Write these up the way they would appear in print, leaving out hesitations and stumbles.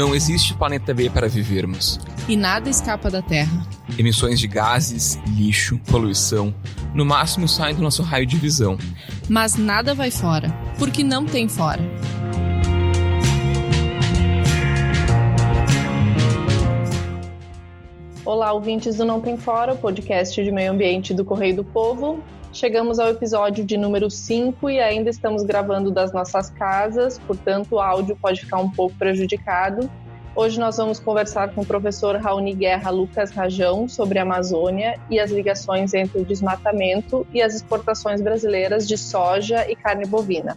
Não existe planeta B para vivermos. E nada escapa da Terra. Emissões de gases, lixo, poluição, no máximo saem do nosso raio de visão. Mas nada vai fora, porque não tem fora. Olá, ouvintes do Não Tem Fora, o podcast de meio ambiente do Correio do Povo. Chegamos ao episódio de número 5 e ainda estamos gravando das nossas casas, portanto o áudio pode ficar um pouco prejudicado. Hoje nós vamos conversar com o professor Raoni Guerra Lucas Rajão sobre a Amazônia e as ligações entre o desmatamento e as exportações brasileiras de soja e carne bovina.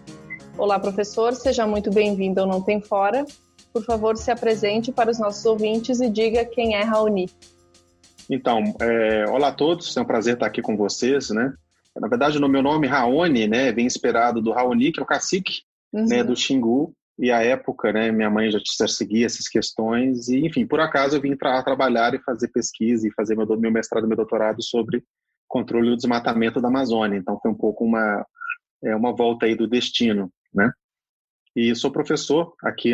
Olá, professor, seja muito bem-vindo ao Não Tem Fora. Por favor, se apresente para os nossos ouvintes e diga quem é Raoni. Então, olá a todos, é um prazer estar aqui com vocês, né? Na verdade, o meu nome Raoni, né, vem inspirado do Raoni, que é o cacique, né, do Xingu, e à época, né, minha mãe já seguia essas questões, e enfim, por acaso eu vim trabalhar e fazer pesquisa e fazer meu mestrado e meu doutorado sobre controle do desmatamento da Amazônia, então foi um pouco uma volta aí do destino, né? E sou professor aqui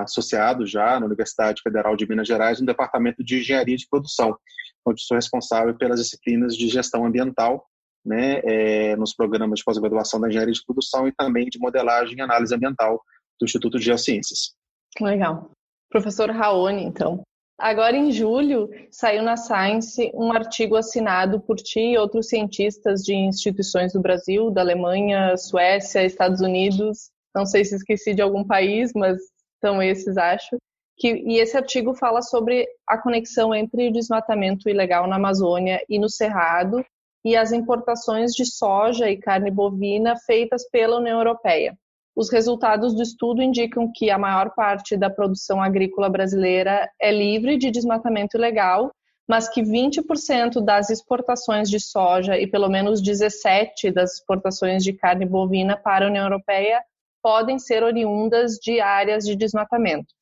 associado já na Universidade Federal de Minas Gerais, no Departamento de Engenharia de Produção, onde sou responsável pelas disciplinas de gestão ambiental, né, nos programas de pós-graduação da Engenharia de Produção e também de modelagem e análise ambiental do Instituto de Geociências. Legal. Professor Raoni, então. Agora, em julho, saiu na Science um artigo assinado por ti e outros cientistas de instituições do Brasil, da Alemanha, Suécia, Estados Unidos. Não sei se esqueci de algum país, mas são esses, acho. E esse artigo fala sobre a conexão entre o desmatamento ilegal na Amazônia e no Cerrado e as importações de soja e carne bovina feitas pela União Europeia. Os resultados do estudo indicam que a maior parte da produção agrícola brasileira é livre de desmatamento ilegal, mas que 20% das exportações de soja e pelo menos 17% das exportações de carne bovina para a União Europeia podem ser oriundas de áreas de desmatamento.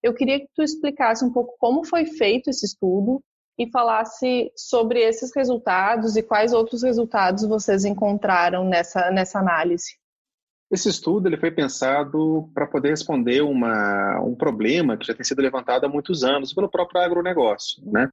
Eu queria que tu explicasse um pouco como foi feito esse estudo e falasse sobre esses resultados e quais outros resultados vocês encontraram nessa análise. Esse estudo ele foi pensado para poder responder um problema que já tem sido levantado há muitos anos pelo próprio agronegócio, né?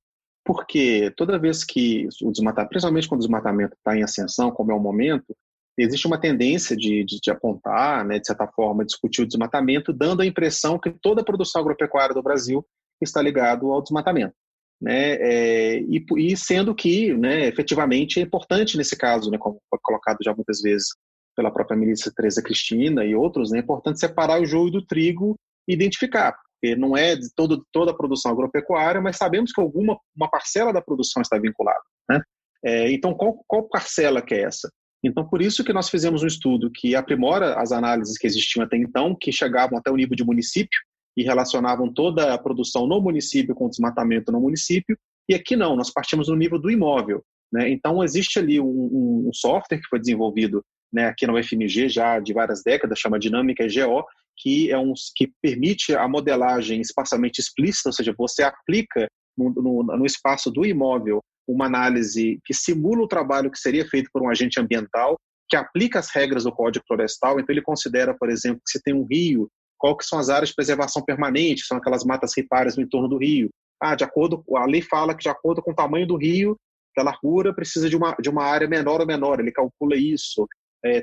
Porque toda vez que o desmatamento, principalmente quando o desmatamento está em ascensão, como é o momento, existe uma tendência de apontar, né, de certa forma, discutir o desmatamento, dando a impressão que toda a produção agropecuária do Brasil está ligada ao desmatamento, né, e sendo que, né, efetivamente é importante nesse caso, né, como foi colocado já muitas vezes pela própria ministra Tereza Cristina e outros, né, é importante separar o joio do trigo e identificar, porque não é de toda a produção agropecuária, mas sabemos que uma parcela da produção está vinculada, né? Então, qual parcela que é essa? Então, por isso que nós fizemos um estudo que aprimora as análises que existiam até então, que chegavam até o nível de município e relacionavam toda a produção no município com o desmatamento no município, e aqui não, nós partimos no nível do imóvel, né? Então, existe ali um software que foi desenvolvido, né, aqui na UFMG já de várias décadas, chama Dinâmica EGO, que permite a modelagem espacialmente explícita, ou seja, você aplica no espaço do imóvel uma análise que simula o trabalho que seria feito por um agente ambiental, que aplica as regras do Código Florestal. Então ele considera, por exemplo, que se tem um rio, qual que são as áreas de preservação permanente, são aquelas matas ripárias no entorno do rio. A lei fala que de acordo com o tamanho do rio, da largura, precisa de uma área menor ou menor, ele calcula isso.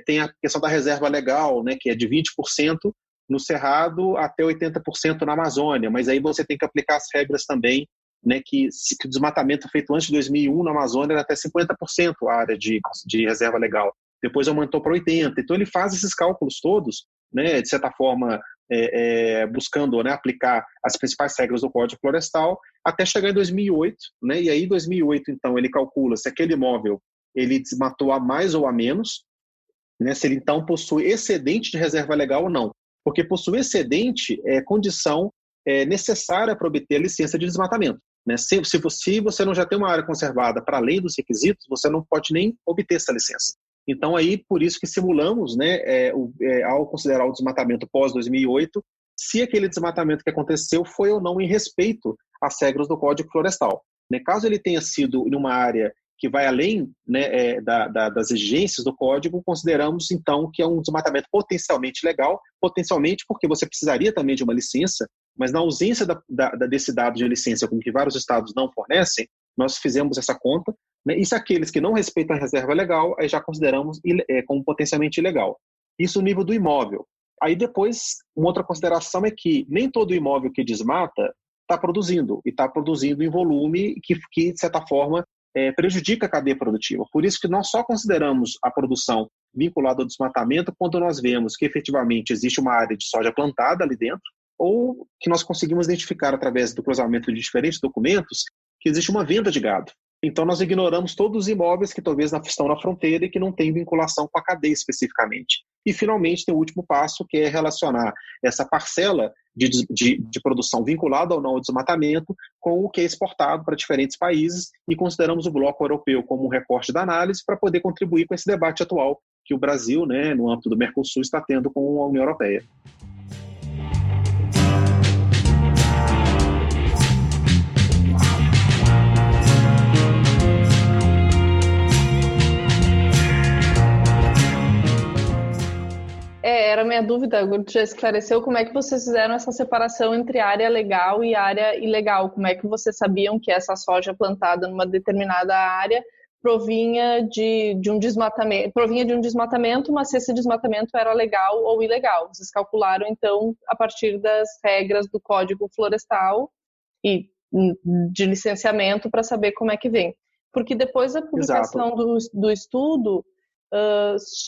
Tem a questão da reserva legal, né, que é de 20% no Cerrado até 80% na Amazônia, mas aí você tem que aplicar as regras também, né, que o desmatamento feito antes de 2001 na Amazônia era até 50% a área de reserva legal. Depois aumentou para 80%. Então ele faz esses cálculos todos, né, de certa forma, buscando, né, aplicar as principais regras do Código Florestal, até chegar em 2008. Né, e aí em 2008, então, ele calcula se aquele imóvel ele desmatou a mais ou a menos, né, se ele então possui excedente de reserva legal ou não. Porque possuir excedente é condição necessária para obter a licença de desmatamento. Né? Se você não já tem uma área conservada para além dos requisitos, você não pode nem obter essa licença. Então, aí, por isso que simulamos, né, ao considerar o desmatamento pós-2008, se aquele desmatamento que aconteceu foi ou não em respeito às regras do Código Florestal. Né? Caso ele tenha sido em uma área que vai além, né, das exigências do Código, consideramos, então, que é um desmatamento potencialmente legal, potencialmente porque você precisaria também de uma licença, Mas na ausência desse dado de licença, como que vários estados não fornecem, nós fizemos essa conta, né? E se aqueles que não respeitam a reserva legal, aí já consideramos como potencialmente ilegal. Isso no nível do imóvel. Aí depois, uma outra consideração é que nem todo imóvel que desmata está produzindo, e está produzindo em volume que de certa forma, prejudica a cadeia produtiva. Por isso que nós só consideramos a produção vinculada ao desmatamento quando nós vemos que efetivamente existe uma área de soja plantada ali dentro, ou que nós conseguimos identificar através do cruzamento de diferentes documentos que existe uma venda de gado. Então nós ignoramos todos os imóveis que talvez estão na fronteira e que não têm vinculação com a cadeia especificamente. E finalmente tem o último passo, que é relacionar essa parcela de produção vinculada ou não ao desmatamento com o que é exportado para diferentes países, e consideramos o bloco europeu como um recorte da análise para poder contribuir com esse debate atual que o Brasil, né, no âmbito do Mercosul, está tendo com a União Europeia. Era a minha dúvida, o Guto já esclareceu como é que vocês fizeram essa separação entre área legal e área ilegal. Como é que vocês sabiam que essa soja plantada numa determinada área provinha de um desmatamento, mas se esse desmatamento era legal ou ilegal? Vocês calcularam, então, a partir das regras do Código Florestal e de licenciamento para saber como é que vem. Porque depois da publicação do estudo,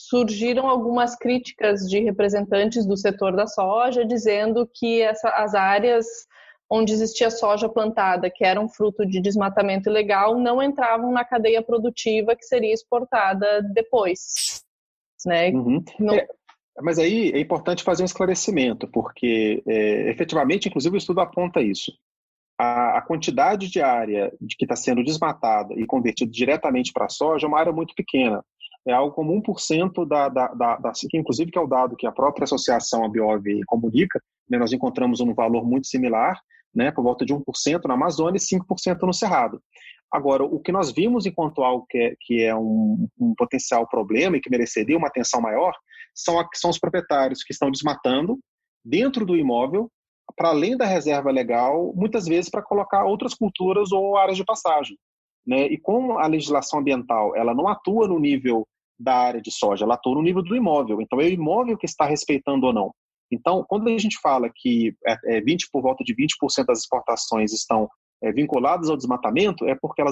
surgiram algumas críticas de representantes do setor da soja, dizendo que as áreas onde existia soja plantada, que eram fruto de desmatamento ilegal, não entravam na cadeia produtiva que seria exportada depois. Né? Uhum. Mas aí é importante fazer um esclarecimento, porque efetivamente, inclusive o estudo aponta isso. A quantidade de área que está sendo desmatada e convertida diretamente para a soja é uma área muito pequena. É algo como 1% inclusive que é o dado que a própria associação, a Biov, comunica, né? Nós encontramos um valor muito similar, né, por volta de 1% na Amazônia e 5% no Cerrado. Agora, o que nós vimos enquanto algo que é um potencial problema e que mereceria uma atenção maior, são os proprietários que estão desmatando dentro do imóvel, para além da reserva legal, muitas vezes para colocar outras culturas ou áreas de passagem. Né? E como a legislação ambiental ela não atua no nível da área de soja, ela atua no nível do imóvel. Então, é o imóvel que está respeitando ou não. Então, quando a gente fala que por volta de 20% das exportações estão vinculadas ao desmatamento, é porque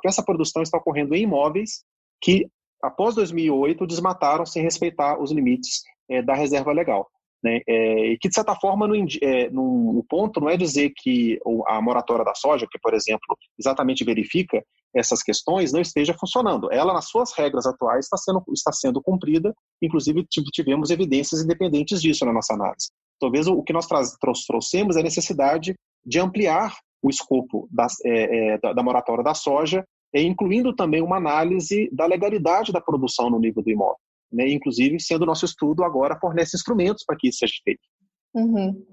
essa produção está ocorrendo em imóveis que, após 2008, desmataram sem respeitar os limites da reserva legal. Né? E que, de certa forma, o ponto não é dizer que a moratória da soja, que, por exemplo, exatamente verifica essas questões, não esteja funcionando. Ela, nas suas regras atuais, está sendo cumprida, inclusive tivemos evidências independentes disso na nossa análise. Talvez o que nós trouxemos é a necessidade de ampliar o escopo da moratória da soja, incluindo também uma análise da legalidade da produção no nível do imóvel. Né? Inclusive, sendo o nosso estudo agora fornece instrumentos para que isso seja feito. Uhum.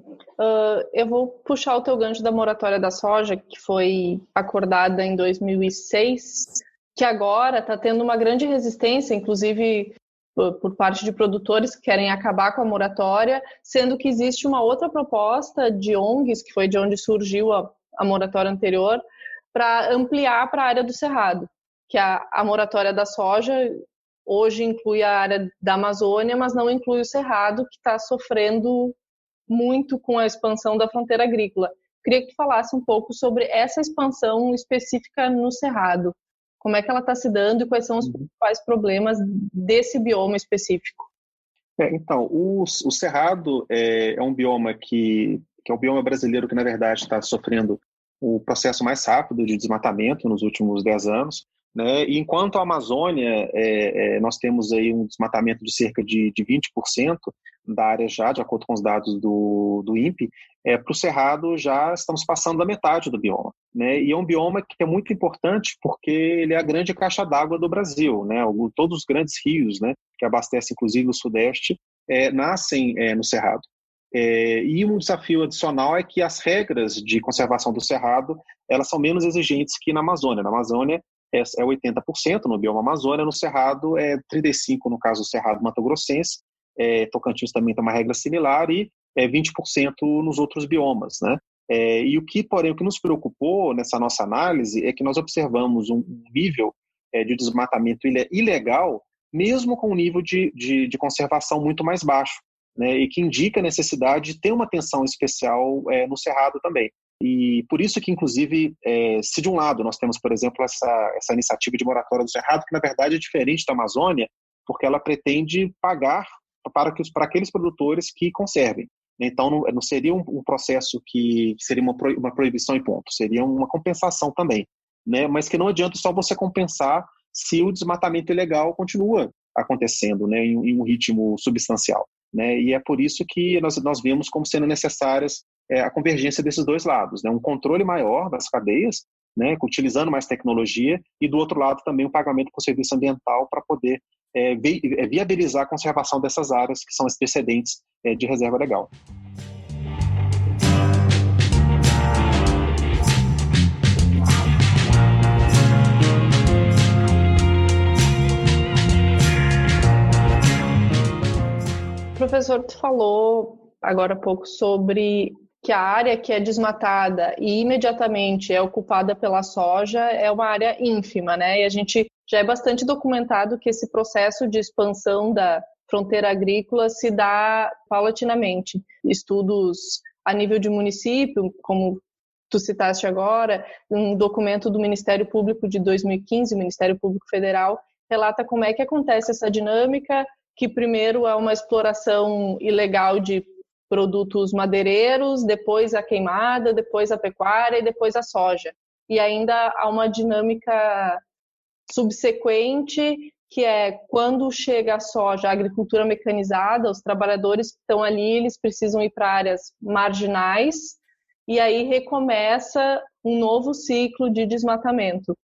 Eu vou puxar o teu gancho da moratória da soja, que foi acordada em 2006, que agora está tendo uma grande resistência, inclusive por parte de produtores que querem acabar com a moratória, sendo que existe uma outra proposta de ONGs, que foi de onde surgiu a moratória anterior, para ampliar para a área do Cerrado, que a moratória da soja hoje inclui a área da Amazônia, mas não inclui o Cerrado, que está sofrendo muito com a expansão da fronteira agrícola. Queria que tu falasse um pouco sobre essa expansão específica no Cerrado. Como é que ela está se dando e quais são os principais problemas desse bioma específico? Então, o Cerrado é um bioma que é o bioma brasileiro que, na verdade, está sofrendo o processo mais rápido de desmatamento nos últimos 10 anos. Né? E enquanto a Amazônia, nós temos aí um desmatamento de cerca de 20% da área já, de acordo com os dados do INPE, para o Cerrado já estamos passando da metade do bioma. Né? E é um bioma que é muito importante porque ele é a grande caixa d'água do Brasil. Né? Todos os grandes rios, né, que abastecem inclusive o Sudeste, nascem no Cerrado. E um desafio adicional é que as regras de conservação do Cerrado elas são menos exigentes que na Amazônia. Na Amazônia, é 80% no bioma Amazônia, no Cerrado é 35% no caso do Cerrado Mato Grossense, Tocantins também tem uma regra similar e 20% nos outros biomas, né? E porém, o que nos preocupou nessa nossa análise é que nós observamos um nível de desmatamento ilegal, mesmo com um nível de conservação muito mais baixo, né? E que indica a necessidade de ter uma atenção especial no Cerrado também. E por isso que, inclusive, se de um lado nós temos, por exemplo, essa iniciativa de moratória do Cerrado, que na verdade é diferente da Amazônia, porque ela pretende pagar para aqueles produtores que conservem. Então, não seria um processo que seria uma proibição e ponto, seria uma compensação também, né? Mas que não adianta só você compensar se o desmatamento ilegal continua acontecendo, né, em um ritmo substancial, né? E é por isso que nós vemos como sendo necessárias a convergência desses dois lados, né? Um controle maior das cadeias, né, utilizando mais tecnologia, e do outro lado também o pagamento por serviço ambiental para poder viabilizar a conservação dessas áreas que são excedentes de reserva legal. Professor, tu falou agora há pouco sobre que a área que é desmatada e imediatamente é ocupada pela soja é uma área ínfima, né? E a gente já é bastante documentado que esse processo de expansão da fronteira agrícola se dá paulatinamente. Estudos a nível de município, como tu citaste agora, um documento do Ministério Público de 2015, o Ministério Público Federal, relata como é que acontece essa dinâmica, que primeiro é uma exploração ilegal de produtos madeireiros, depois a queimada, depois a pecuária e depois a soja. E ainda há uma dinâmica subsequente, que é quando chega a soja, a agricultura mecanizada, os trabalhadores que estão ali, eles precisam ir para áreas marginais, e aí recomeça um novo ciclo de desmatamento.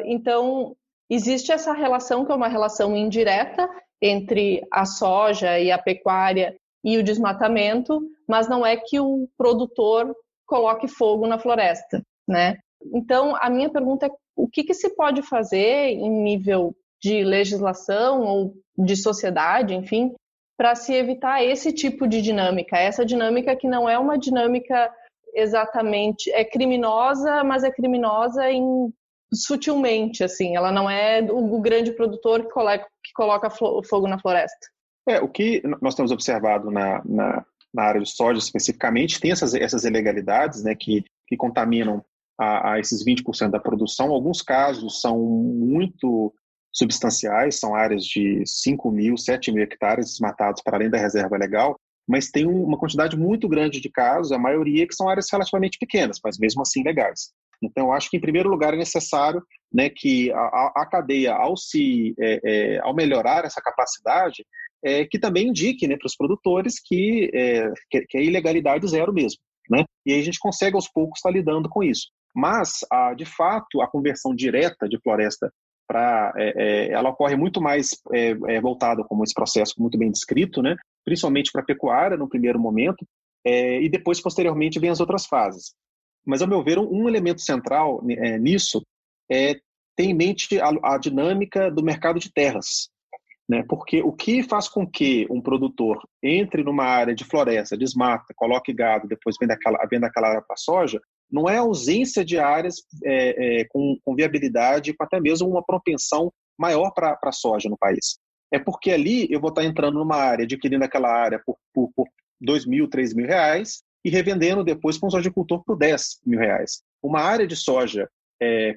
Então, existe essa relação, que é uma relação indireta, entre a soja e a pecuária e o desmatamento, mas não é que o produtor coloque fogo na floresta, né? Então, a minha pergunta é o que se pode fazer em nível de legislação ou de sociedade, enfim, para se evitar esse tipo de dinâmica, essa dinâmica que não é uma dinâmica exatamente, é criminosa, mas é criminosa sutilmente, assim, ela não é o grande produtor que coloca fogo na floresta. O que nós temos observado na área de soja especificamente, tem essas ilegalidades, né, que contaminam a esses 20% da produção. Alguns casos são muito substanciais, são áreas de 5.000, 7.000 hectares desmatados para além da reserva legal, mas tem uma quantidade muito grande de casos, a maioria que são áreas relativamente pequenas, mas mesmo assim legais. Então, eu acho que, em primeiro lugar, é necessário, né, que a cadeia, ao melhorar essa capacidade, que também indique, né, para os produtores que é ilegalidade zero mesmo, né? E aí a gente consegue, aos poucos, estar lidando com isso. Mas, de fato, a conversão direta de floresta ela ocorre muito mais voltada, como esse processo muito bem descrito, né, principalmente para a pecuária, no primeiro momento, e depois, posteriormente, vem as outras fases. Mas, ao meu ver, um elemento central nisso é ter em mente a dinâmica do mercado de terras, né? Porque o que faz com que um produtor entre numa área de floresta, desmata, coloque gado, depois venda aquela área para a soja, não é a ausência de áreas com viabilidade, com até mesmo uma propensão maior para a soja no país. É porque ali eu vou estar entrando numa área, adquirindo aquela área por R$2.000, R$3.000 e revendendo depois para um sojicultor por R$10.000. Uma área de soja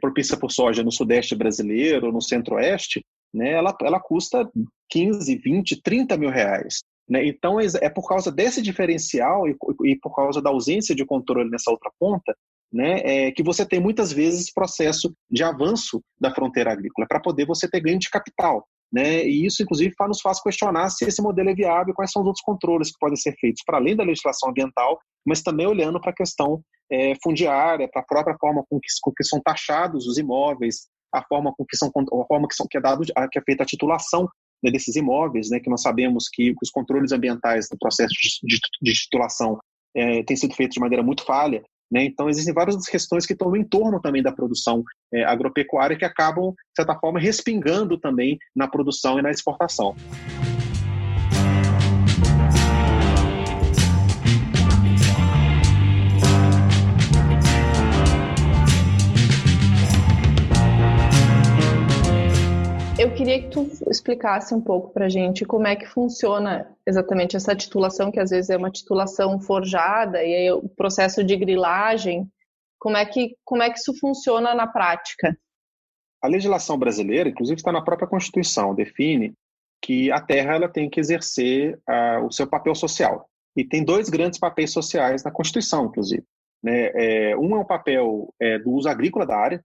propícia por soja no sudeste brasileiro, no centro-oeste, né, ela custa 15, 20, 30 mil reais. Né? Então, é por causa desse diferencial e por causa da ausência de controle nessa outra ponta, né, que você tem muitas vezes esse processo de avanço da fronteira agrícola, para poder você ter ganho de capital. Né? E isso, inclusive, nos faz questionar se esse modelo é viável e quais são os outros controles que podem ser feitos, para além da legislação ambiental, mas também olhando para a questão fundiária, para a própria forma com que são taxados os imóveis, a forma que é feita a titulação, né, desses imóveis, né, que nós sabemos que os controles ambientais do processo de titulação têm sido feitos de maneira muito falha. Né? Então, existem várias questões que estão no entorno também da produção agropecuária que acabam, de certa forma, respingando também na produção e na exportação. queria que tu explicasse um pouco para a gente como é que funciona exatamente essa titulação, que às vezes é uma titulação forjada, e aí o processo de grilagem, como é que isso funciona na prática? A legislação brasileira, inclusive está na própria Constituição, define que a terra ela tem que exercer o seu papel social. E tem dois grandes papéis sociais na Constituição, inclusive. Né? Um é o papel do uso agrícola da área.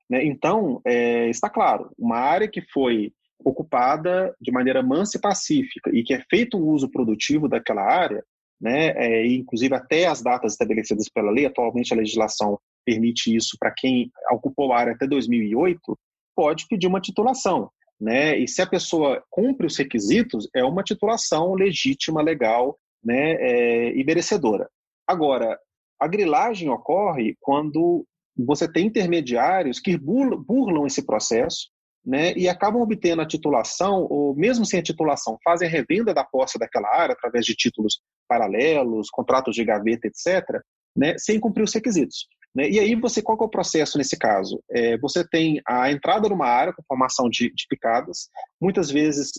Né? Então, está claro, uma área que foi ocupada de maneira mansa e pacífica e que é feito o uso produtivo daquela área, né? Inclusive até as datas estabelecidas pela lei, atualmente a legislação permite isso para quem ocupou a área até 2008, pode pedir uma titulação. Né? E se a pessoa cumpre os requisitos, é uma titulação legítima, legal, né? E merecedora. Agora, a grilagem ocorre quando você tem intermediários que burlam esse processo, né, e acabam obtendo a titulação, ou mesmo sem a titulação, fazem a revenda da posse daquela área através de títulos paralelos, contratos de gaveta, etc., né, sem cumprir os requisitos. Né? E aí, qual que é o processo nesse caso? Você tem a entrada numa área com formação de picadas, muitas vezes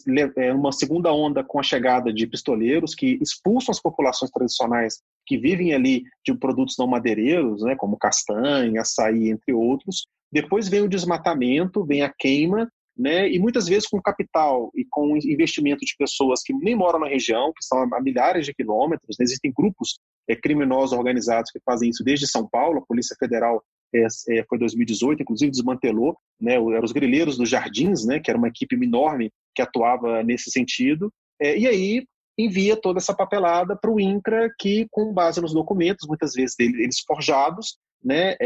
uma segunda onda com a chegada de pistoleiros que expulsam as populações tradicionais que vivem ali de produtos não madeireiros, né, como castanha, açaí, entre outros. Depois vem o desmatamento, vem a queima, né, e muitas vezes com capital e com investimento de pessoas que nem moram na região, que são a milhares de quilômetros. Né, existem grupos criminosos organizados que fazem isso desde São Paulo. A Polícia Federal foi em 2018, inclusive desmantelou, né, eram os grileiros dos Jardins, né, que era uma equipe enorme que atuava nesse sentido, e aí envia toda essa papelada para o INCRA, que, com base nos documentos, muitas vezes eles forjados, né,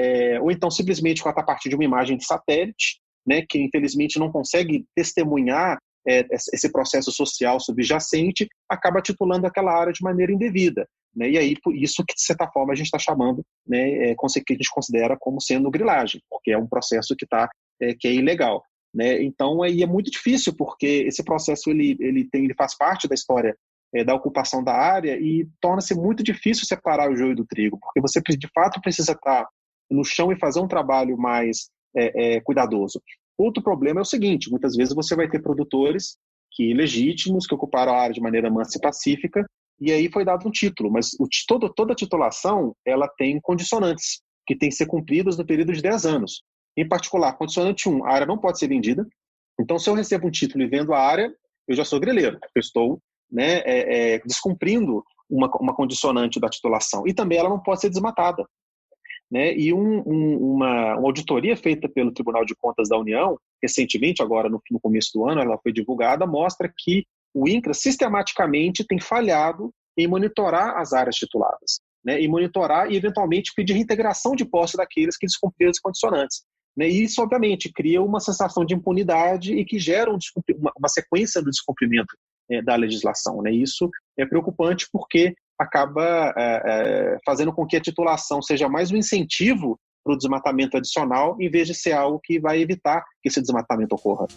ou então simplesmente a partir de uma imagem de satélite, né, que infelizmente não consegue testemunhar esse processo social subjacente, acaba titulando aquela área de maneira indevida. Né, e aí, por isso que, de certa forma, a gente está chamando, né, que a gente considera como sendo grilagem, porque é um processo que é ilegal. Né? Então, aí é muito difícil, porque esse processo ele faz parte da história da ocupação da área e torna-se muito difícil separar o joio do trigo, porque você, de fato, precisa estar no chão e fazer um trabalho mais cuidadoso. Outro problema é o seguinte: muitas vezes você vai ter produtores legítimos, que ocuparam a área de maneira mansa e pacífica, e aí foi dado um título, mas toda titulação ela tem condicionantes, que têm que ser cumpridas no período de 10 anos. Em particular, condicionante 1, a área não pode ser vendida. Então, se eu recebo um título e vendo a área, eu já sou grileiro, eu estou, né, descumprindo uma condicionante da titulação. E também ela não pode ser desmatada. Né? E uma auditoria feita pelo Tribunal de Contas da União, recentemente, agora no começo do ano, ela foi divulgada, mostra que o INCRA sistematicamente tem falhado em monitorar as áreas tituladas, né? E monitorar e, eventualmente, pedir reintegração de posse daqueles que descumpriram as condicionantes. Né? E isso, obviamente, cria uma sensação de impunidade e que gera uma sequência do descumprimento da legislação. Né? Isso é preocupante porque acaba fazendo com que a titulação seja mais um incentivo para o desmatamento adicional, em vez de ser algo que vai evitar que esse desmatamento ocorra.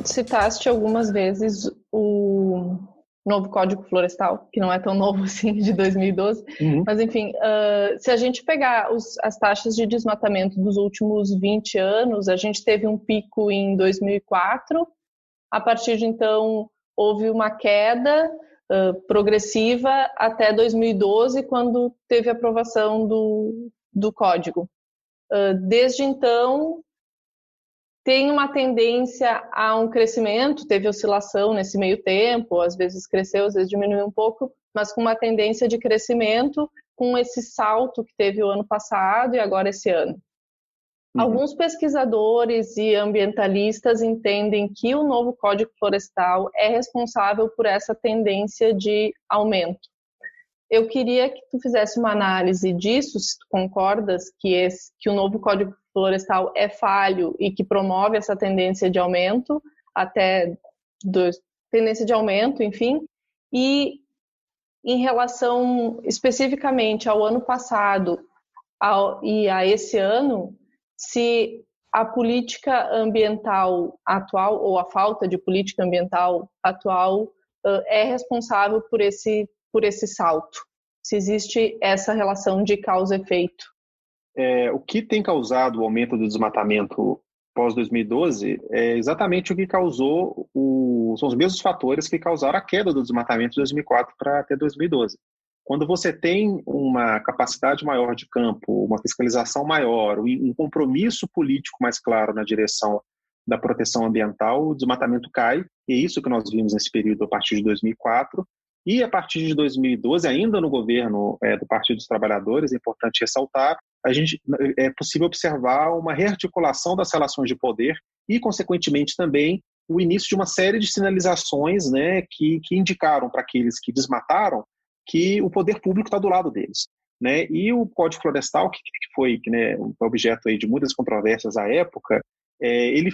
Citaste algumas vezes o novo Código Florestal, que não é tão novo assim, de 2012, mas enfim, se a gente pegar as taxas de desmatamento dos últimos 20 anos, a gente teve um pico em 2004, a partir de então houve uma queda progressiva até 2012, quando teve a aprovação do Código. Desde então, tem uma tendência a um crescimento, teve oscilação nesse meio tempo, às vezes cresceu, às vezes diminuiu um pouco, mas com uma tendência de crescimento, com esse salto que teve o ano passado e agora esse ano. Alguns pesquisadores e ambientalistas entendem que o novo Código Florestal é responsável por essa tendência de aumento. Eu queria que tu fizesse uma análise disso, se tu concordas que o novo Código Florestal é falho e que promove essa tendência de aumento, tendência de aumento, enfim, e em relação especificamente ao ano passado e a esse ano, se a política ambiental atual, ou a falta de política ambiental atual, é responsável por esse salto? Se existe essa relação de causa e efeito. O que tem causado o aumento do desmatamento pós-2012 é exatamente o que causou, são os mesmos fatores que causaram a queda do desmatamento de 2004 para até 2012. Quando você tem uma capacidade maior de campo, uma fiscalização maior, um compromisso político mais claro na direção da proteção ambiental, o desmatamento cai, e é isso que nós vimos nesse período a partir de 2004. E a partir de 2012, ainda no governo do Partido dos Trabalhadores, é importante ressaltar, é possível observar uma rearticulação das relações de poder e, consequentemente, também o início de uma série de sinalizações, né, que indicaram para aqueles que desmataram que o poder público está do lado deles. Né? E o Código Florestal, que foi objeto aí de muitas controvérsias à época, ele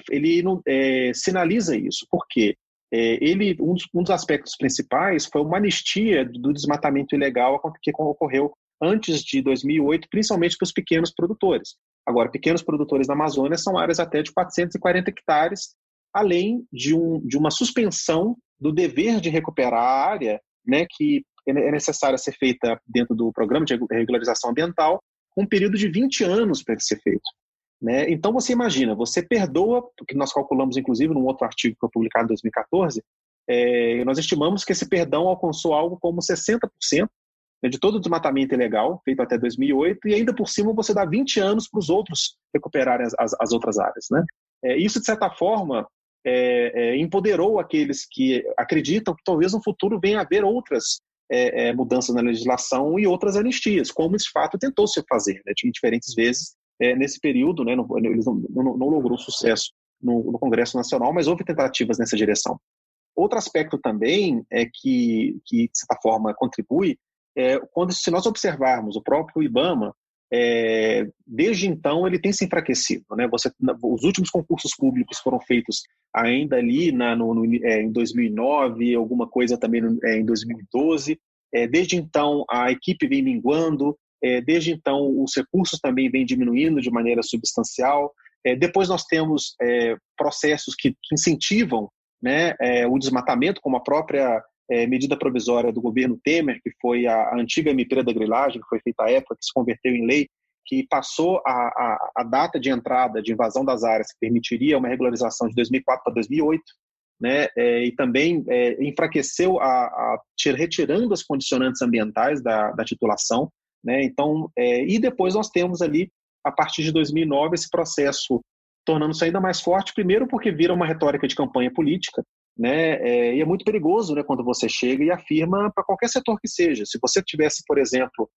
sinaliza isso. Por quê? Um dos aspectos principais foi uma anistia do desmatamento ilegal que ocorreu antes de 2008, principalmente para os pequenos produtores. Agora, pequenos produtores na Amazônia são áreas até de 440 hectares, além de uma suspensão do dever de recuperar a área, né, que é necessária ser feita dentro do Programa de Regularização Ambiental, um período de 20 anos para ser feito. Né? Então, você imagina, você perdoa, que nós calculamos, inclusive, num outro artigo que foi publicado em 2014, nós estimamos que esse perdão alcançou algo como 60%, né, de todo o desmatamento ilegal feito até 2008, e ainda por cima você dá 20 anos para os outros recuperarem as outras áreas. Né? Isso, de certa forma, empoderou aqueles que acreditam que talvez no futuro venha a haver outras mudanças na legislação e outras anistias, como esse fato tentou se fazer, né, de diferentes vezes. Nesse período, né, eles não logrou sucesso no Congresso Nacional, mas houve tentativas nessa direção. Outro aspecto também que de certa forma, contribui, se nós observarmos o próprio IBAMA, desde então ele tem se enfraquecido. Né? Os últimos concursos públicos foram feitos ainda ali em 2009, alguma coisa também em 2012. Desde então a equipe vem minguando, desde então os recursos também vêm diminuindo de maneira substancial. Depois nós temos processos que incentivam, né, o desmatamento, como a própria medida provisória do governo Temer, que foi a antiga MP da grilagem, que foi feita à época, que se converteu em lei, que passou a data de entrada de invasão das áreas, que permitiria uma regularização de 2004 para 2008, né, e também enfraqueceu retirando as condicionantes ambientais da titulação. Né? Então, e depois nós temos ali, a partir de 2009, esse processo tornando-se ainda mais forte, primeiro porque vira uma retórica de campanha política, né? E é muito perigoso, né, quando você chega e afirma para qualquer setor que seja. Se você tivesse, por exemplo,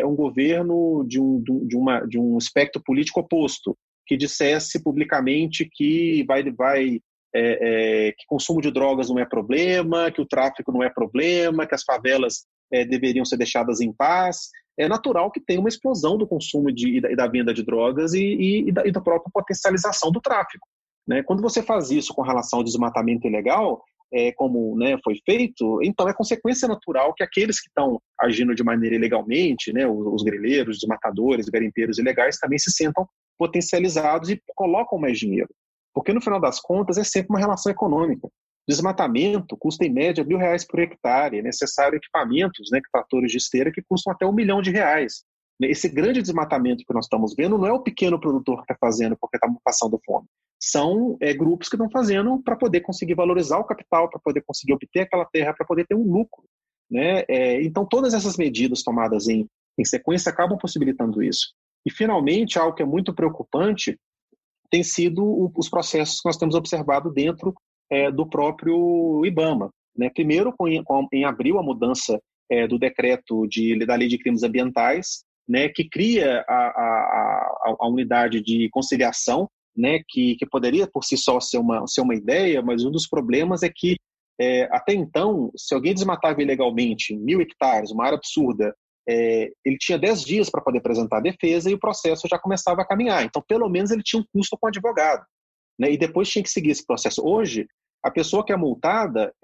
um governo de um espectro político oposto, que dissesse publicamente que que consumo de drogas não é problema, que o tráfico não é problema, que as favelas deveriam ser deixadas em paz, é natural que tenha uma explosão do consumo e da venda de drogas e da própria potencialização do tráfico. Né? Quando você faz isso com relação ao desmatamento ilegal, como, né, foi feito, então é consequência natural que aqueles que estão agindo de maneira ilegalmente, né, os grileiros, os matadores, garimpeiros ilegais, também se sentam potencializados e colocam mais dinheiro. Porque, no final das contas, é sempre uma relação econômica. Desmatamento custa, em média, R$1.000 por hectare. É necessário equipamentos, né, tratores de esteira, que custam até R$1 milhão. Esse grande desmatamento que nós estamos vendo não é o pequeno produtor que está fazendo porque está passando fome. São grupos que estão fazendo para poder conseguir valorizar o capital, para poder conseguir obter aquela terra, para poder ter um lucro. Né? Então, todas essas medidas tomadas em sequência acabam possibilitando isso. E, finalmente, algo que é muito preocupante tem sido os processos que nós temos observado dentro do próprio IBAMA. Né? Primeiro, em abril, a mudança do decreto da Lei de Crimes Ambientais, né, que cria a unidade de conciliação, né, que poderia por si só ser uma ideia, mas um dos problemas é que, até então, se alguém desmatava ilegalmente 1.000 hectares, uma área absurda, ele tinha 10 dias para poder apresentar a defesa e o processo já começava a caminhar. Então, pelo menos, ele tinha um custo com o advogado. Né, e depois tinha que seguir esse processo. Hoje, a pessoa que é multada,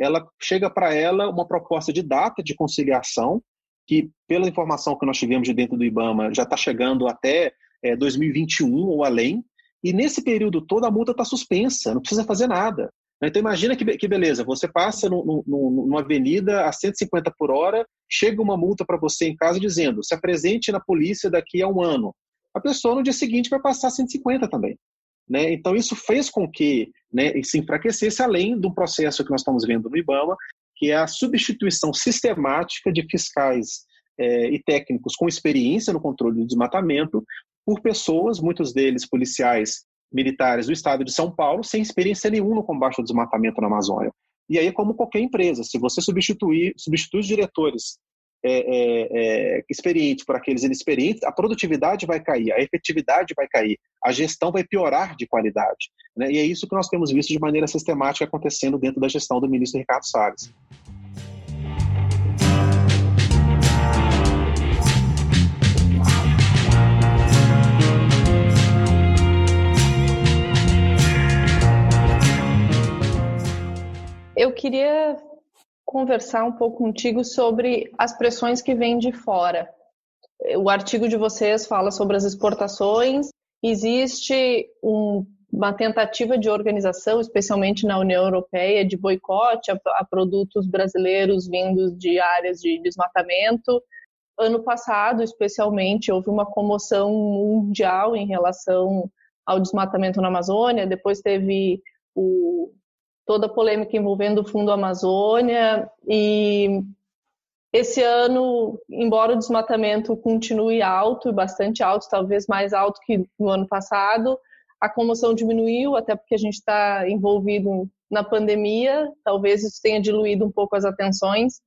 chega para ela uma proposta de data de conciliação, que, pela informação que nós tivemos de dentro do IBAMA, já está chegando até 2021 ou além, e nesse período todo a multa está suspensa, não precisa fazer nada. Então imagina que beleza, você passa numa avenida a 150 por hora, chega uma multa para você em casa dizendo, se apresente na polícia daqui a um ano. A pessoa no dia seguinte vai passar 150 também. Né? Então isso fez com que, né, se enfraquecesse, além do processo que nós estamos vendo no IBAMA, que é a substituição sistemática de fiscais e técnicos com experiência no controle do desmatamento por pessoas, muitos deles policiais militares do estado de São Paulo, sem experiência nenhuma no combate ao desmatamento na Amazônia. E aí, como qualquer empresa, se você substituir os diretores experientes por aqueles inexperientes, a produtividade vai cair, a efetividade vai cair, a gestão vai piorar de qualidade. Né? E é isso que nós temos visto de maneira sistemática acontecendo dentro da gestão do ministro Ricardo Salles. Eu queria conversar um pouco contigo sobre as pressões que vêm de fora. O artigo de vocês fala sobre as exportações. Existe uma tentativa de organização, especialmente na União Europeia, de boicote a produtos brasileiros vindos de áreas de desmatamento. Ano passado, especialmente, houve uma comoção mundial em relação ao desmatamento na Amazônia. Depois teve toda a polêmica envolvendo o Fundo Amazônia, e esse ano, embora o desmatamento continue alto, bastante alto, talvez mais alto que no ano passado, a comoção diminuiu, até porque a gente está envolvido na pandemia, talvez isso tenha diluído um pouco as atenções,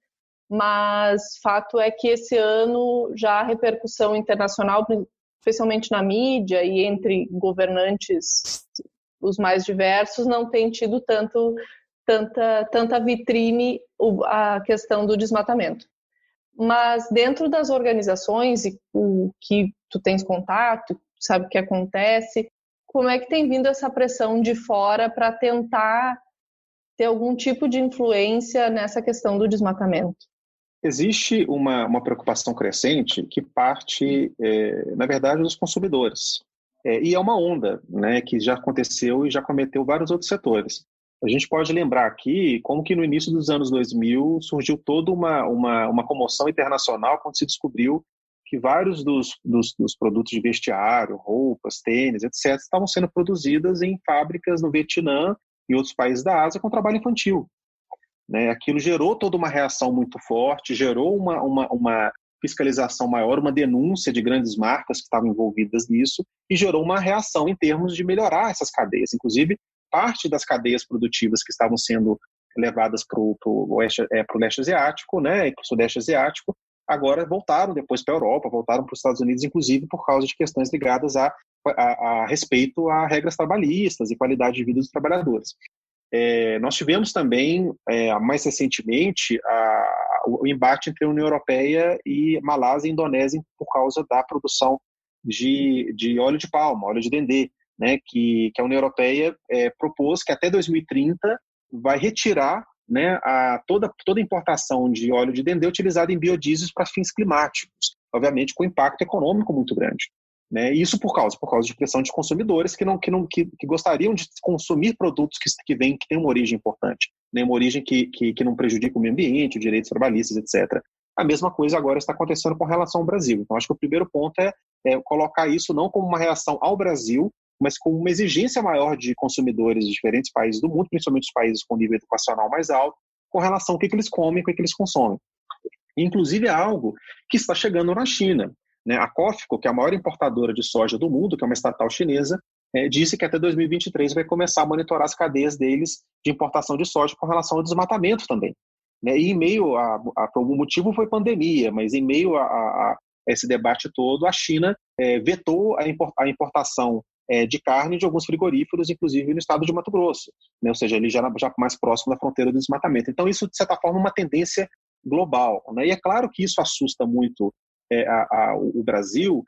mas fato é que esse ano já a repercussão internacional, especialmente na mídia e entre governantes os mais diversos, não tem tido tanta vitrine a questão do desmatamento. Mas dentro das organizações, e o que tu tens contato, sabe o que acontece, como é que tem vindo essa pressão de fora para tentar ter algum tipo de influência nessa questão do desmatamento? Existe uma preocupação crescente que parte, na verdade, dos consumidores. E é uma onda, né, que já aconteceu e já cometeu vários outros setores. A gente pode lembrar aqui como que no início dos anos 2000 surgiu toda uma comoção internacional quando se descobriu que vários dos produtos de vestiário, roupas, tênis, etc., estavam sendo produzidas em fábricas no Vietnã e outros países da Ásia com trabalho infantil. Né? Aquilo gerou toda uma reação muito forte, gerou uma fiscalização maior, uma denúncia de grandes marcas que estavam envolvidas nisso e gerou uma reação em termos de melhorar essas cadeias. Inclusive, parte das cadeias produtivas que estavam sendo levadas para o leste asiático, né, e para o sudeste asiático, agora voltaram depois para a Europa, voltaram para os Estados Unidos, inclusive por causa de questões ligadas a respeito a regras trabalhistas e qualidade de vida dos trabalhadores. Nós tivemos também, mais recentemente, o embate entre a União Europeia e Malásia e Indonésia por causa da produção de óleo de palma, óleo de dendê, né, que a União Europeia propôs que até 2030 vai retirar, né, toda importação de óleo de dendê utilizado em biodiesel para fins climáticos, obviamente com impacto econômico muito grande. Né? Isso por causa de pressão de consumidores que gostariam de consumir produtos que têm uma origem importante, né? Uma origem que não prejudica o meio ambiente, os direitos trabalhistas, etc. A mesma coisa agora está acontecendo com relação ao Brasil. Então, acho que o primeiro ponto é colocar isso não como uma reação ao Brasil, mas como uma exigência maior de consumidores de diferentes países do mundo, principalmente os países com nível educacional mais alto, com relação ao que eles comem, com o que eles consomem. Inclusive, é algo que está chegando na China. Né? A COFCO, que é a maior importadora de soja do mundo, que é uma estatal chinesa, disse que até 2023 vai começar a monitorar as cadeias deles de importação de soja com relação ao desmatamento também. Né? E em meio por algum motivo foi pandemia, mas em meio a esse debate todo, a China vetou a importação de carne de alguns frigoríferos, inclusive no estado de Mato Grosso, né? Ou seja, ele já mais próximo da fronteira do desmatamento. Então isso, de certa forma, é uma tendência global. Né? E é claro que isso assusta muito o Brasil,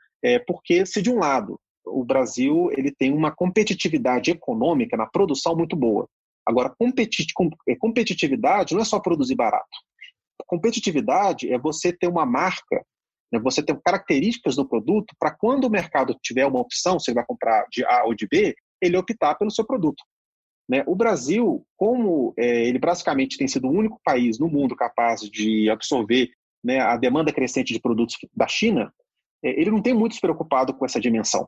porque se de um lado o Brasil ele tem uma competitividade econômica na produção muito boa. Agora, competitividade não é só produzir barato. Competitividade é você ter uma marca, né, você ter características do produto para quando o mercado tiver uma opção, se ele vai comprar de A ou de B, ele optar pelo seu produto. né? O Brasil, como ele basicamente tem sido o único país no mundo capaz de absorver, né, a demanda crescente de produtos da China, ele não tem muito se preocupado com essa dimensão,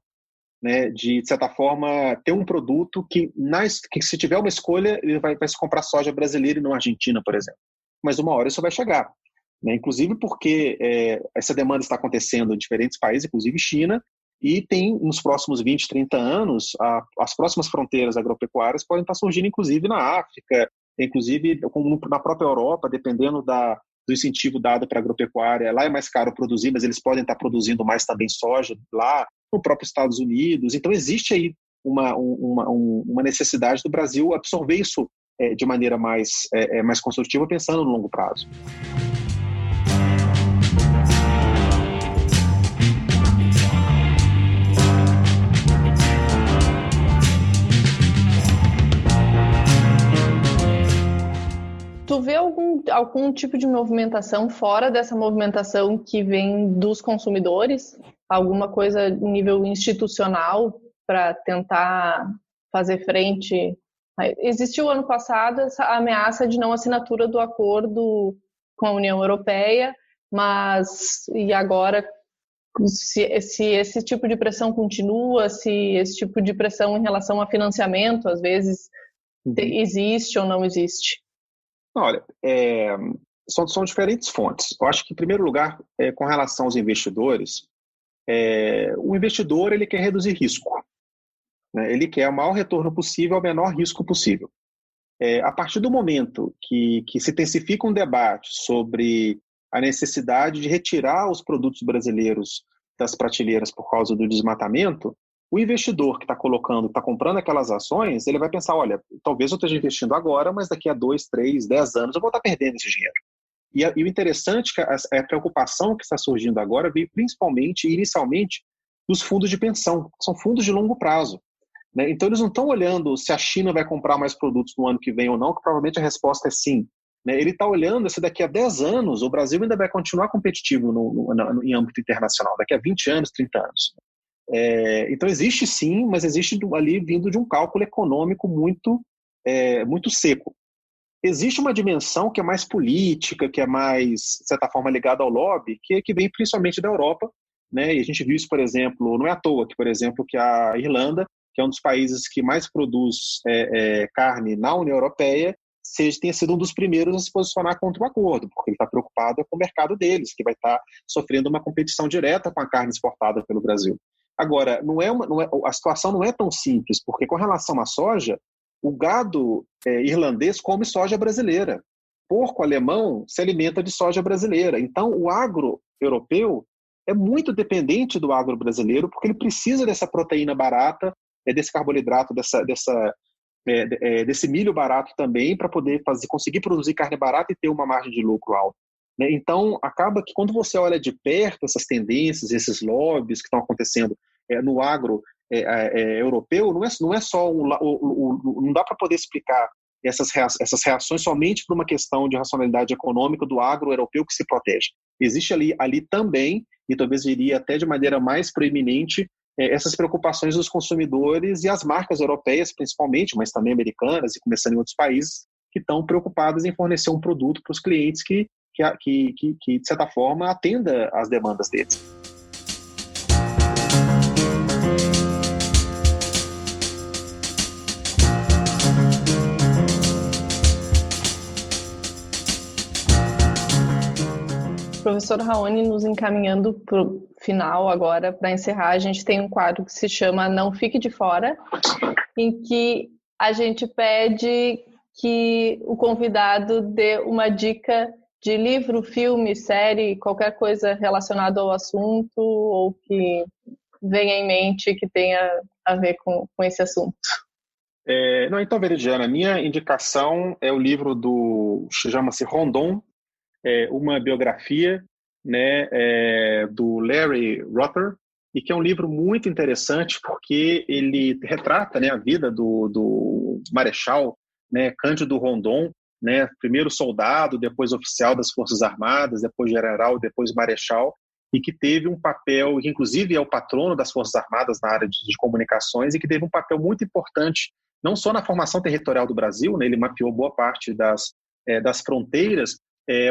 né, de certa forma, ter um produto que se tiver uma escolha, ele vai se comprar soja brasileira e não argentina, por exemplo. Mas uma hora isso vai chegar, né? Inclusive porque essa demanda está acontecendo em diferentes países, inclusive China, e tem, nos próximos 20, 30 anos, as próximas fronteiras agropecuárias podem estar surgindo, inclusive, na África, inclusive na própria Europa, dependendo do incentivo dado para a agropecuária. Lá é mais caro produzir, mas eles podem estar produzindo mais também soja lá, no próprio Estados Unidos. Então, existe aí uma necessidade do Brasil absorver isso de maneira mais construtiva, pensando no longo prazo. Tu vê algum tipo de movimentação fora dessa movimentação que vem dos consumidores? Alguma coisa em nível institucional para tentar fazer frente? Existiu ano passado essa ameaça de não assinatura do acordo com a União Europeia, mas e agora, se esse tipo de pressão continua, se esse tipo de pressão em relação a financiamento, às vezes, existe ou não existe? Olha, são diferentes fontes. Eu acho que, em primeiro lugar, com relação aos investidores, o investidor ele quer reduzir risco, né? Ele quer o maior retorno possível ao menor risco possível. A partir do momento que se intensifica um debate sobre a necessidade de retirar os produtos brasileiros das prateleiras por causa do desmatamento, o investidor que está comprando aquelas ações, ele vai pensar, olha, talvez eu esteja investindo agora, mas daqui a 2, 3, 10 anos eu vou estar perdendo esse dinheiro. E o interessante é que a preocupação que está surgindo agora veio principalmente, inicialmente, dos fundos de pensão. São fundos de longo prazo, né? Então eles não estão olhando se a China vai comprar mais produtos no ano que vem ou não, que provavelmente a resposta é sim, né? Ele está olhando se daqui a 10 anos o Brasil ainda vai continuar competitivo em âmbito internacional, daqui a 20 anos, 30 anos. Então existe sim, mas existe ali vindo de um cálculo econômico muito seco. Existe uma dimensão que é mais política, que é mais, de certa forma, ligada ao lobby, que vem principalmente da Europa, né? E a gente viu isso, por exemplo, não é à toa que, por exemplo, que a Irlanda, que é um dos países que mais produz carne na União Europeia, tenha sido um dos primeiros a se posicionar contra o acordo, porque ele está preocupado com o mercado deles, que vai estar sofrendo uma competição direta com a carne exportada pelo Brasil. Agora, a situação não é tão simples, porque com relação à soja, o gado irlandês come soja brasileira. Porco alemão se alimenta de soja brasileira. Então, o agro europeu é muito dependente do agro brasileiro, porque ele precisa dessa proteína barata, desse carboidrato, desse milho barato também, para poder conseguir produzir carne barata e ter uma margem de lucro alta. Então, acaba que quando você olha de perto essas tendências, esses lobbies que estão acontecendo no agro europeu, não é só não dá para poder explicar essas reações somente por uma questão de racionalidade econômica do agro europeu que se protege. Existe ali também, e talvez diria até de maneira mais proeminente, essas preocupações dos consumidores e as marcas europeias, principalmente, mas também americanas e começando em outros países, que estão preocupadas em fornecer um produto para os clientes que, de certa forma, atenda às demandas deles. Professor Raoni, nos encaminhando para o final agora, para encerrar, a gente tem um quadro que se chama Não Fique de Fora, em que a gente pede que o convidado dê uma dica de livro, filme, série, qualquer coisa relacionada ao assunto ou que venha em mente que tenha a ver com esse assunto. Então, Veridiana, a minha indicação é o livro chama-se Rondon, uma biografia, né, do Larry Rutter, e que é um livro muito interessante porque ele retrata, né, a vida do Marechal, né, Cândido Rondon, né, primeiro soldado, depois oficial das Forças Armadas, depois general, depois marechal, e que teve um papel, que inclusive é o patrono das Forças Armadas na área de comunicações, e que teve um papel muito importante não só na formação territorial do Brasil, né, ele mapeou boa parte das fronteiras,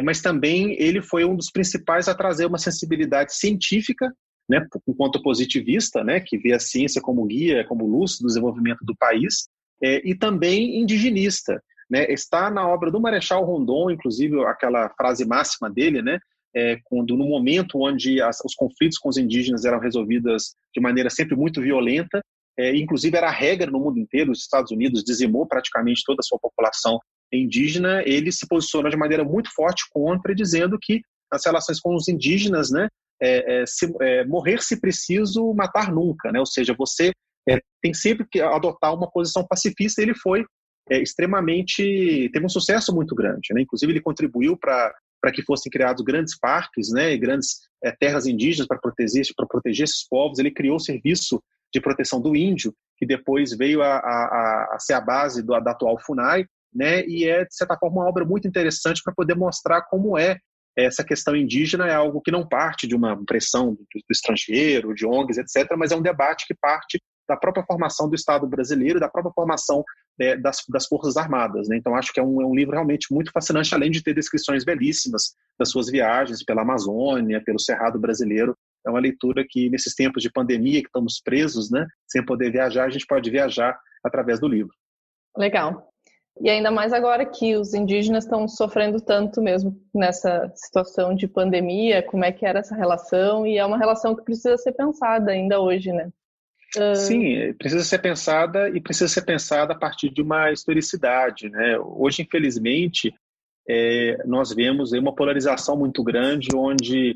mas também ele foi um dos principais a trazer uma sensibilidade científica, né, enquanto positivista, né, que vê a ciência como guia, como luz do desenvolvimento do país, e também indigenista, né, está na obra do Marechal Rondon, inclusive aquela frase máxima dele, né, quando no momento onde os conflitos com os indígenas eram resolvidos de maneira sempre muito violenta, inclusive era a regra no mundo inteiro, os Estados Unidos dizimou praticamente toda a sua população indígena, ele se posiciona de maneira muito forte contra, dizendo que as relações com os indígenas, né, morrer se preciso, matar nunca, né? Ou seja, você tem sempre que adotar uma posição pacifista. Ele foi teve um sucesso muito grande, né? Inclusive ele contribuiu para que fossem criados grandes parques, né, e grandes terras indígenas para proteger esses povos. Ele criou o Serviço de Proteção do Índio, que depois veio a ser a base da atual FUNAI, né, e de certa forma, uma obra muito interessante para poder mostrar como essa questão indígena. É algo que não parte de uma pressão do estrangeiro, de ONGs, etc., mas é um debate que parte da própria formação do Estado brasileiro, da própria formação das Forças Armadas, né? Então, acho que é um livro realmente muito fascinante, além de ter descrições belíssimas das suas viagens pela Amazônia, pelo Cerrado brasileiro. É uma leitura que, nesses tempos de pandemia, que estamos presos, né, sem poder viajar, a gente pode viajar através do livro. Legal. E ainda mais agora que os indígenas estão sofrendo tanto mesmo nessa situação de pandemia, como é que era essa relação, e é uma relação que precisa ser pensada ainda hoje, né? Sim, precisa ser pensada, e precisa ser pensada a partir de uma historicidade, né? Hoje, infelizmente, nós vemos aí uma polarização muito grande, onde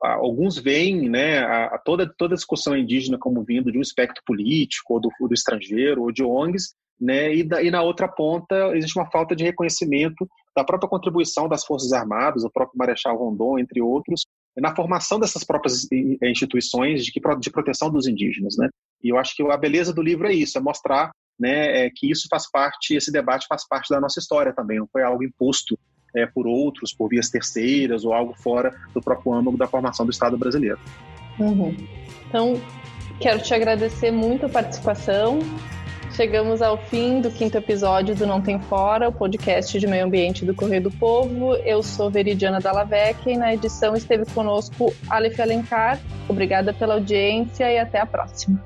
alguns veem, né, toda a discussão indígena como vindo de um espectro político, ou do estrangeiro, ou de ONGs, né, e na outra ponta existe uma falta de reconhecimento da própria contribuição das Forças Armadas, o próprio Marechal Rondon, entre outros, na formação dessas próprias instituições de proteção dos indígenas, né? E eu acho que a beleza do livro é isso, é mostrar, né, que isso faz parte, esse debate faz parte da nossa história também, não foi algo imposto por outros, por vias terceiras, ou algo fora do próprio âmago da formação do Estado brasileiro. Uhum. Então, quero te agradecer muito a participação. Chegamos ao fim do 5º episódio do Não Tem Fora, o podcast de meio ambiente do Correio do Povo. Eu sou Veridiana Dallavecchia e na edição esteve conosco Aleph Alencar. Obrigada pela audiência e até a próxima.